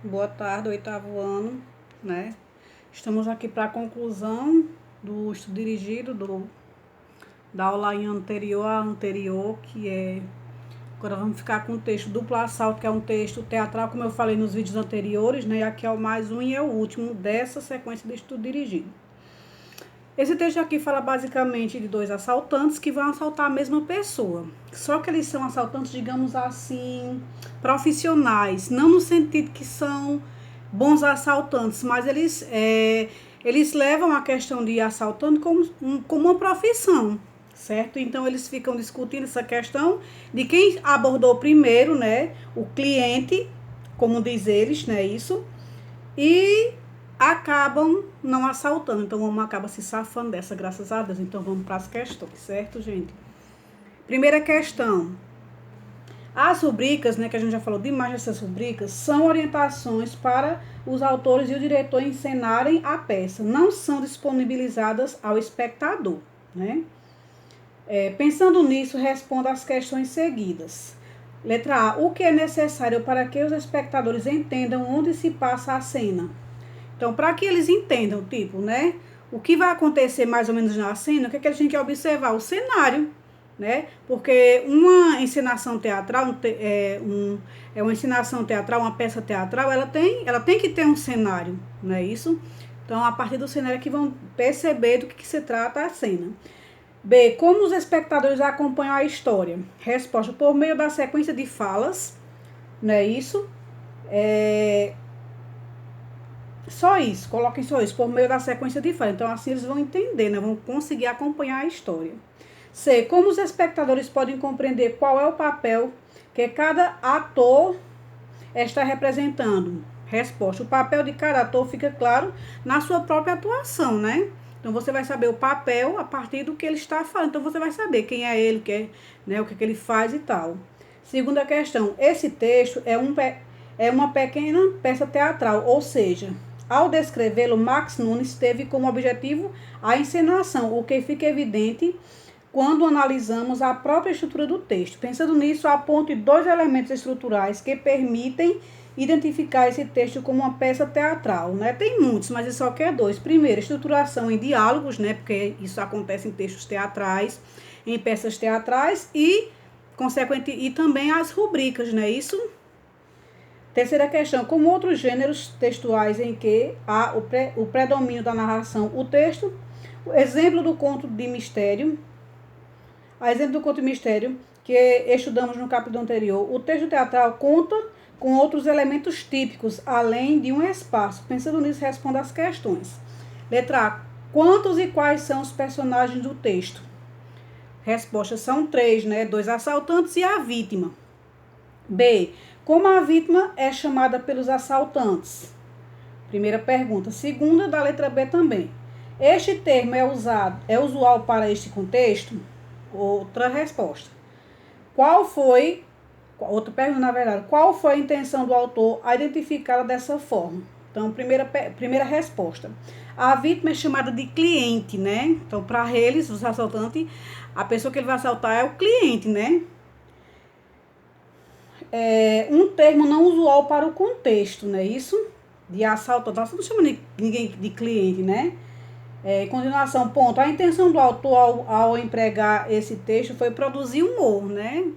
Boa tarde, oitavo ano, né? Estamos aqui para a conclusão do estudo dirigido da aula anterior, que é... Agora vamos ficar com o texto duplo assalto, que é um texto teatral, como eu falei nos vídeos anteriores, né? E aqui é o mais um e é o último dessa sequência de estudo dirigido. Esse texto aqui fala basicamente de dois assaltantes que vão assaltar a mesma pessoa. Só que eles são assaltantes, digamos assim, profissionais. Não no sentido que são bons assaltantes, mas eles levam a questão de assaltante como uma profissão, certo? Então eles ficam discutindo essa questão de quem abordou primeiro, né? O cliente, como diz eles, né? Isso. E acabam não assaltando. Então, o homem acaba se safando dessa, graças a Deus. Então, vamos para as questões, certo, gente? Primeira questão. As rubricas, né, que a gente já falou demais dessas rubricas, são orientações para os autores e o diretor encenarem a peça. Não são disponibilizadas ao espectador, né? Pensando nisso, responda as questões seguidas. Letra A. O que é necessário para que os espectadores entendam onde se passa a cena? Então, para que eles entendam, tipo, né? O que vai acontecer mais ou menos na cena, o que é que a gente tem que observar? O cenário, né? Porque uma encenação teatral, uma encenação teatral, uma peça teatral, ela tem que ter um cenário, não é isso? Então, a partir do cenário é que vão perceber do que se trata a cena. B. Como os espectadores acompanham a história? Resposta: por meio da sequência de falas, não é isso? Só isso, coloquem só isso, por meio da sequência de falas. Então, assim eles vão entender, né? Vão conseguir acompanhar a história. C. Como os espectadores podem compreender qual é o papel que cada ator está representando? Resposta: o papel de cada ator fica claro na sua própria atuação, né? Então, você vai saber o papel a partir do que ele está falando. Então, você vai saber quem é ele, né, o que ele faz e tal. Segunda questão. Esse texto é uma pequena peça teatral, ou seja, ao descrevê-lo, Max Nunes teve como objetivo a encenação, o que fica evidente quando analisamos a própria estrutura do texto. Pensando nisso, aponte dois elementos estruturais que permitem identificar esse texto como uma peça teatral, né? Tem muitos, mas eu só quero dois. Primeiro, estruturação em diálogos, né? Porque isso acontece em textos teatrais, em peças teatrais e também as rubricas, né? Isso. Terceira questão, como outros gêneros textuais em que há o predomínio da narração, o texto, o exemplo do conto de mistério, que estudamos no capítulo anterior, o texto teatral conta com outros elementos típicos, além de um espaço. Pensando nisso, responda as questões. Letra A. Quantos e quais são os personagens do texto? Resposta: são 3, né? 2 assaltantes e a vítima. B. Como a vítima é chamada pelos assaltantes? Primeira pergunta. Segunda, da letra B também. Este termo é usual para este contexto? Outra resposta. Outra pergunta, na verdade. Qual foi a intenção do autor a identificá-la dessa forma? Então, primeira resposta. A vítima é chamada de cliente, né? Então, para eles, os assaltantes, a pessoa que ele vai assaltar é o cliente, né? Um termo não usual para o contexto, não é isso? De assaltante. Você não chama ninguém de cliente, né? Em continuação, ponto. A intenção do autor ao empregar esse texto foi produzir humor, né?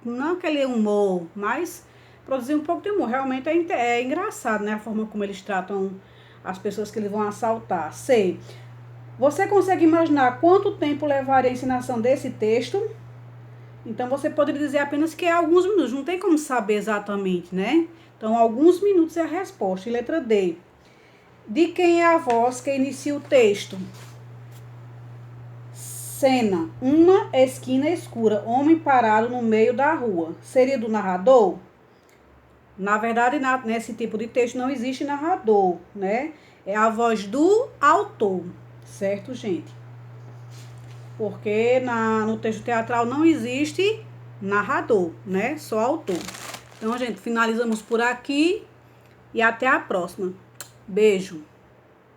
Não aquele humor, mas produzir um pouco de humor. Realmente é engraçado, né? A forma como eles tratam as pessoas que eles vão assaltar. C. Você consegue imaginar quanto tempo levaria a ensinação desse texto? Então, você poderia dizer apenas que é alguns minutos. Não tem como saber exatamente, né? Então, alguns minutos é a resposta. E letra D. De quem é a voz que inicia o texto? Cena. Uma esquina escura. Homem parado no meio da rua. Seria do narrador? Na verdade, nesse tipo de texto não existe narrador, né? É a voz do autor. Certo, gente? Porque no texto teatral não existe narrador, né? Só autor. Então, gente, finalizamos por aqui e até a próxima. Beijo!